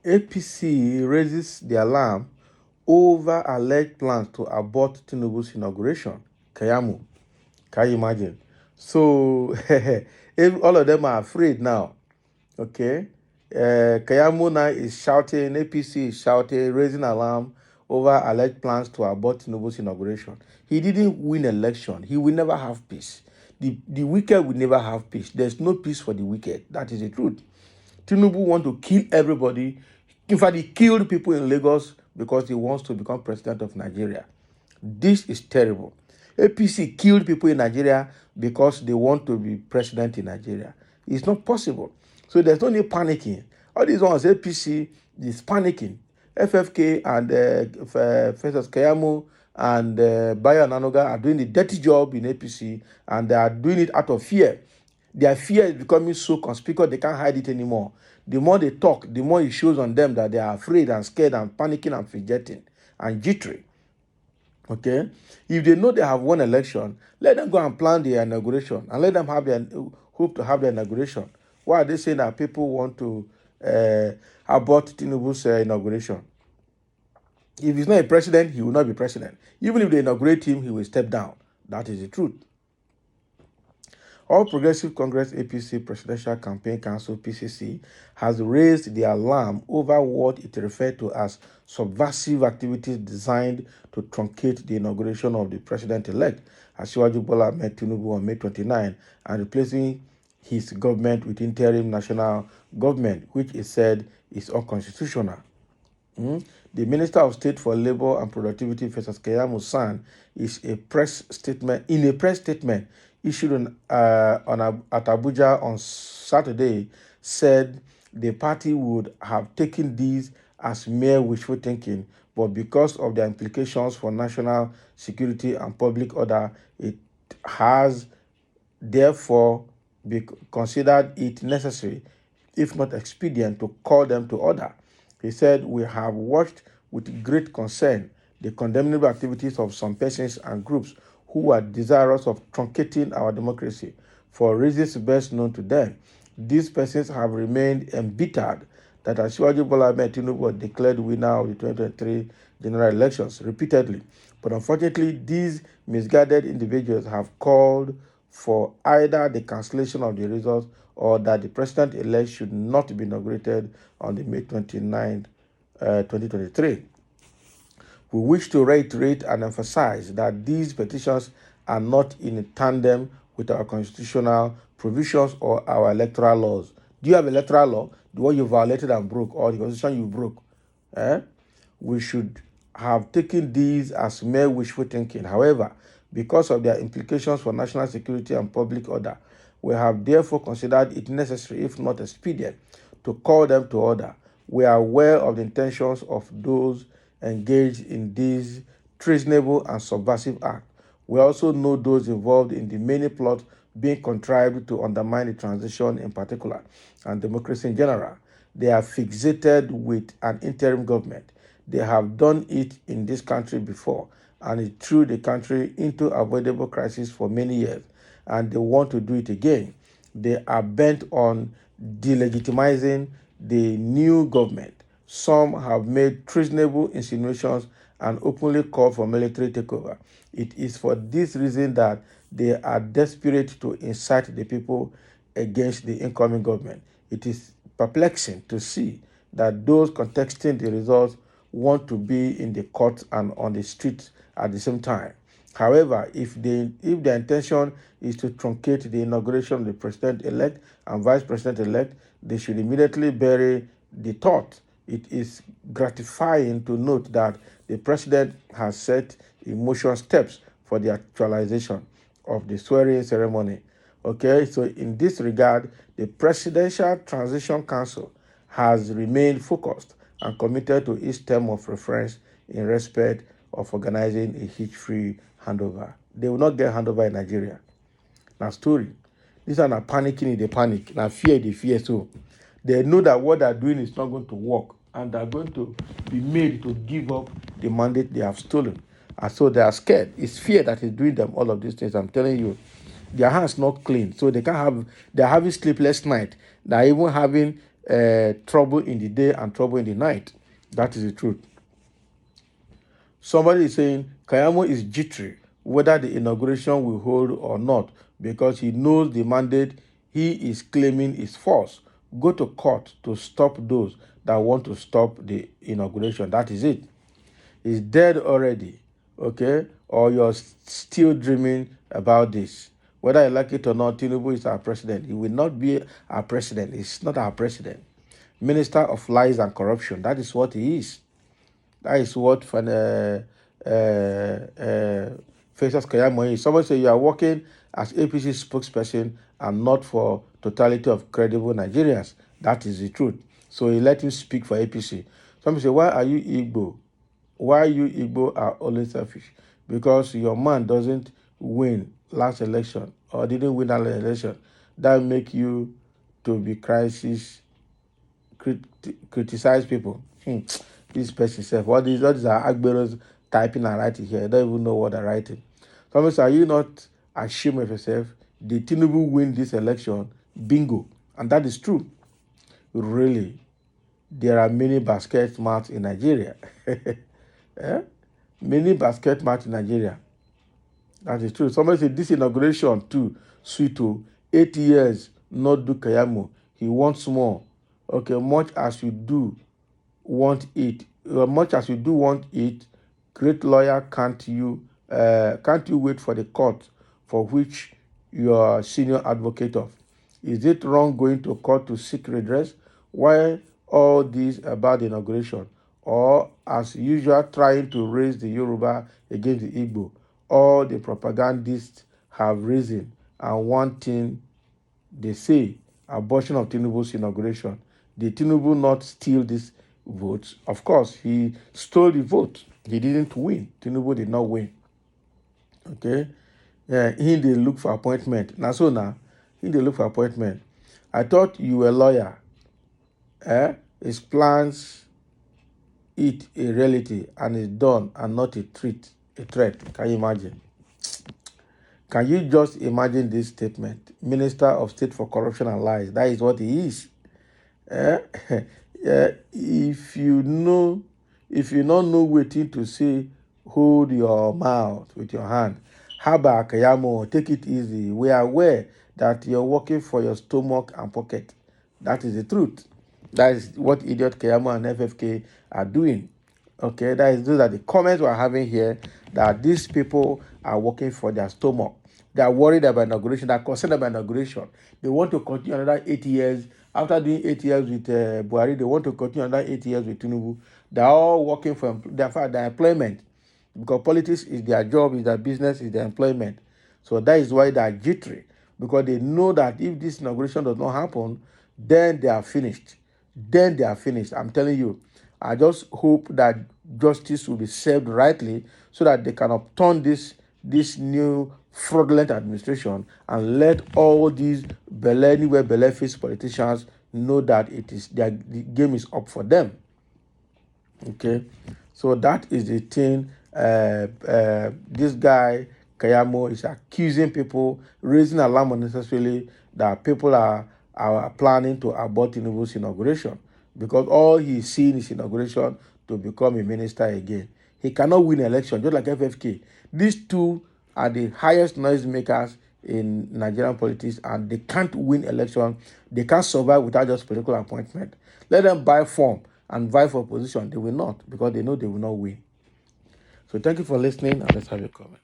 APC raises the alarm over alleged plans to abort Tinubu's inauguration. Keyamo. Can you imagine? So all of them are afraid now. Okay. Keyamo now is shouting, APC is shouting, raising alarm over alleged plans to abort Tinubu's inauguration. He didn't win election. He will never have peace. The wicked will never have peace. There's no peace for the wicked. That is the truth. Tinubu want to kill everybody. In fact, he killed people in Lagos because he wants to become president of Nigeria. This is terrible. APC killed people in Nigeria because they want to be president in Nigeria. It's not possible. So there's no need panicking. All these ones, APC is panicking. FFK and Festus Keyamo and Bayo Nanoga are doing the dirty job in APC, and they are doing it out of fear. Their fear is becoming so conspicuous they can't hide it anymore. The more they talk, the more it shows on them that they are afraid and scared and panicking and fidgeting and jittery. Okay? If they know they have won election, let them go and plan the inauguration and let them have their hope to have the inauguration. Why are they saying that people want to abort Tinubu's inauguration? If he's not a president, he will not be president. Even if they inaugurate him, he will step down. That is the truth. All Progressive Congress APC Presidential Campaign Council PCC has raised the alarm over what it referred to as subversive activities designed to truncate the inauguration of the president-elect, Asiwaju Bola Ahmed Tinubu, on May 29, and replacing his government with interim national government, which is said is unconstitutional. The Minister of State for Labor and Productivity, Festus Keyamo San, is in a press statement issued at Abuja on Saturday, said the party would have taken these as mere wishful thinking, but because of the implications for national security and public order, it has therefore considered it necessary, if not expedient, to call them to order. He said, "We have watched with great concern the condemnable activities of some persons and groups who are desirous of truncating our democracy for reasons best known to them. These persons have remained embittered that Asiwaju Bola Ahmed Tinubu was declared winner of the 2023 general elections repeatedly. But unfortunately, these misguided individuals have called for either the cancellation of the results or that the president-elect should not be inaugurated on the May 29, 2023. We wish to reiterate and emphasize that these petitions are not in tandem with our constitutional provisions or our electoral laws." Do you have electoral law? The one you violated and broke, or the constitution you broke? We should have taken these as mere wishful thinking. However, because of their implications for national security and public order, we have therefore considered it necessary, if not expedient, to call them to order. We are aware of the intentions of those engaged in these treasonable and subversive acts. We also know those involved in the many plots being contrived to undermine the transition in particular and democracy in general. They are fixated with an interim government. They have done it in this country before, and it threw the country into avoidable crisis for many years, and they want to do it again. They are bent on delegitimizing the new government. Some have made treasonable insinuations and openly called for military takeover. It is for this reason that they are desperate to incite the people against the incoming government. It is perplexing to see that those contesting the results want to be in the courts and on the streets at the same time. However, if their intention is to truncate the inauguration of the president-elect and vice president-elect, they should immediately bury the thought. It is gratifying to note that the president has set in motion steps for the actualization of the swearing ceremony. Okay, so in this regard, the Presidential Transition Council has remained focused and committed to its term of reference in respect of organizing a hitch-free handover. They will not get handover in Nigeria. Now, story. These are not panicking in the panic. Now, fear the fear. So they know that what they're doing is not going to work, and they're going to be made to give up the mandate they have stolen. And so they are scared. It's fear that is doing them all of these things. I'm telling you, their hands not clean, so they're having sleepless night. They're even having trouble in the day and trouble in the night. That is the truth. Somebody is saying Keyamo is jittery whether the inauguration will hold or not because he knows the mandate he is claiming is false. Go to court to stop those that want to stop the inauguration. That is it. He's dead already, okay? Or you're still dreaming about this. Whether you like it or not, Tinubu is our president. He will not be our president. He's not our president. Minister of lies and corruption. That is what he is. That is what Faces Keyamo is. Somebody say you are working as APC spokesperson and not for totality of credible Nigerians. That is the truth. So he let him speak for APC. Somebody say, why are you Igbo? Why you Igbo are always selfish? Because your man doesn't win last election or didn't win that election. That make you to be criticize people. This person said, what is our Agberos typing and writing here? I don't even know what they're writing. Somebody say, are you not ashamed of yourself? Did Tinubu win this election? Bingo. And that is true. Really, there are many basket mats in Nigeria. Many basket mats in Nigeria. That is true. Somebody said this inauguration too, Sweeto, 8 years, not do Keyamo. He wants more. Okay, much as you do want it, great lawyer, can't you wait for the court for which you are senior advocate of? Is it wrong going to court to seek redress? Why all this about the inauguration? Or as usual, trying to raise the Yoruba against the Igbo? All the propagandists have risen, and one thing they say, abortion of Tinubu's inauguration. Did Tinubu not steal these votes? Of course, he stole the vote. He didn't win. Tinubu did not win. Okay? He did look for appointment. Now, he did look for appointment. I thought you were a lawyer. His plans, it a reality, and it's done, and not a threat. Can you imagine? Can you just imagine this statement? Minister of State for Corruption and Lies. That is what he is. If you don't know waiting to say, hold your mouth with your hand. How about Keyamo? Take it easy. We are aware that you're working for your stomach and pocket. That is the truth. That is what idiot Keyamo and FFK are doing. Okay, those are the comments we're having here, that these people are working for their stomach. They are worried about inauguration. They are concerned about inauguration. They want to continue another 8 years. After doing 8 years with Buhari, they want to continue another 8 years with Tinubu. They are all working for their employment, because politics is their job, is their business, is their employment. So that is why they are jittery, because they know that if this inauguration does not happen, then they are finished. I'm telling you. I just hope that justice will be served rightly so that they can upturn this new fraudulent administration and let all these belle-faced politicians know that the game is up for them. Okay, so that is the thing. This guy Keyamo is accusing people, raising alarm unnecessarily, that people are planning to abort Tinubu's inauguration, because all he's seeing is inauguration to become a minister again. He cannot win election, just like FFK. These two are the highest noisemakers in Nigerian politics, and they can't win election. They can't survive without just political appointment. Let them buy form and vie for position. They will not, because they know they will not win. So thank you for listening, and let's have a comment.